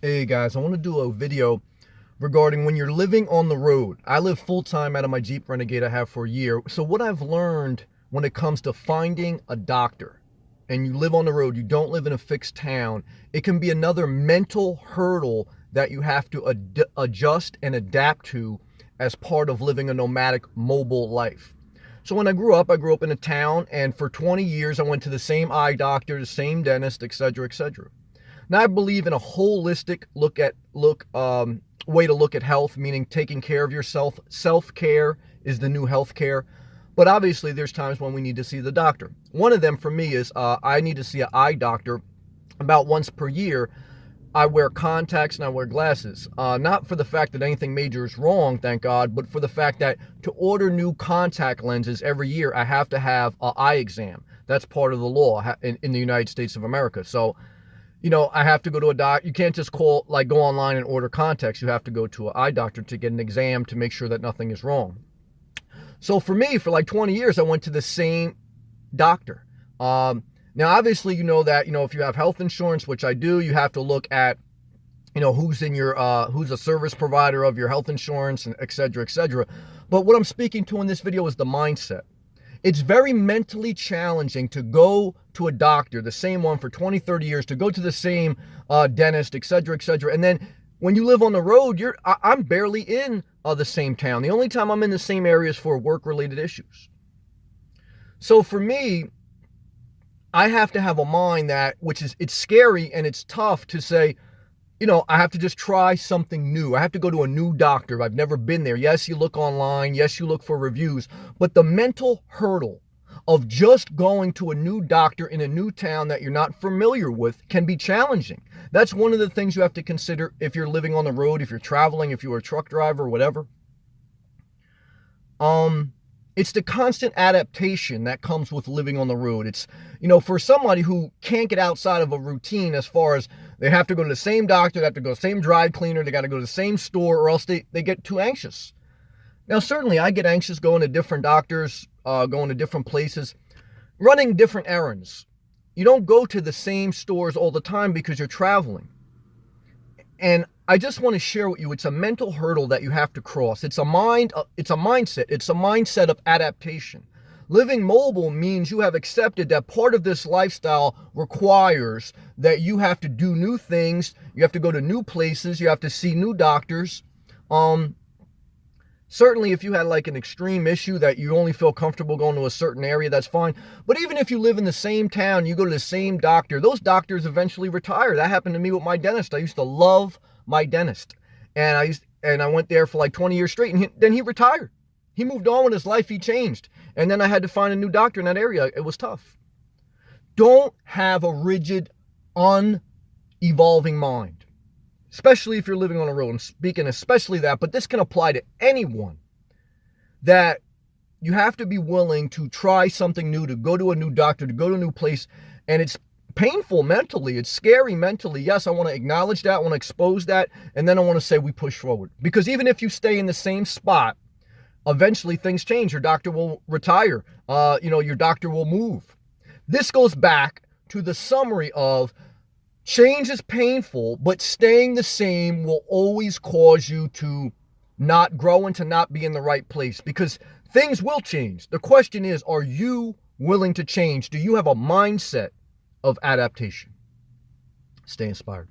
Hey guys, I want to do a video regarding when you're living on the road. I live full-time out of my Jeep Renegade I have for a year. So what I've learned when it comes to finding a doctor and you live on the road, you don't live in a fixed town, it can be another mental hurdle that you have to adjust and adapt to as part of living a nomadic mobile life. So when I grew up in a town, and for 20 years I went to the same eye doctor, the same dentist, etc., etc. Now I believe in a holistic way to look at health, meaning taking care of yourself. Self-care is the new health care. But obviously there's times when we need to see the doctor. One of them for me is I need to see an eye doctor about once per year. I wear contacts and I wear glasses. Not for the fact that anything major is wrong, thank God, but for the fact that to order new contact lenses every year, I have to have an eye exam. That's part of the law in the United States of America. So I have to go to a doc. You can't just go online and order contacts. You have to go to an eye doctor to get an exam to make sure that nothing is wrong. So for me, for like 20 years, I went to the same doctor. Now, obviously, that, if you have health insurance, which I do, you have to look at, who's a service provider of your health insurance, and et cetera, et cetera. But what I'm speaking to in this video is the mindset. It's very mentally challenging to go to a doctor, the same one for 20, 30 years, to go to the same dentist, et cetera, et cetera. And then when you live on the road, I'm barely in the same town. The only time I'm in the same area is for work-related issues. So for me, I have to have a mind it's scary and it's tough to say, I have to just try something new. I have to go to a new doctor. I've never been there. Yes, you look online. Yes, you look for reviews. But the mental hurdle of just going to a new doctor in a new town that you're not familiar with can be challenging. That's one of the things you have to consider if you're living on the road, if you're traveling, if you're a truck driver, whatever. It's the constant adaptation that comes with living on the road. It's, for somebody who can't get outside of a routine, as far as they have to go to the same doctor, they have to go to the same dry cleaner, they got to go to the same store, or else they get too anxious. Now, certainly I get anxious going to different doctors, going to different places, running different errands. You don't go to the same stores all the time because you're traveling. And I just want to share with you, it's a mental hurdle that you have to cross. It's a mindset. It's a mindset of adaptation. Living mobile means you have accepted that part of this lifestyle requires that you have to do new things. You have to go to new places. You have to see new doctors. Certainly if you had like an extreme issue that you only feel comfortable going to a certain area, that's fine. But even if you live in the same town, you go to the same doctor, those doctors eventually retire. That happened to me with my dentist. I used to love my dentist. And I went there for like 20 years straight, and then he retired. He moved on with his life. He changed. And then I had to find a new doctor in that area. It was tough. Don't have a rigid, unevolving mind. Especially if you're living on a road. I'm speaking especially that, but this can apply to anyone. That you have to be willing to try something new, to go to a new doctor, to go to a new place. And it's painful mentally. It's scary mentally. Yes, I want to acknowledge that. I want to expose that. And then I want to say we push forward. Because even if you stay in the same spot, eventually things change. Your doctor will retire. Your doctor will move. This goes back to the summary of change is painful, but staying the same will always cause you to not grow and to not be in the right place, because things will change. The question is, are you willing to change? Do you have a mindset of adaptation? Stay inspired.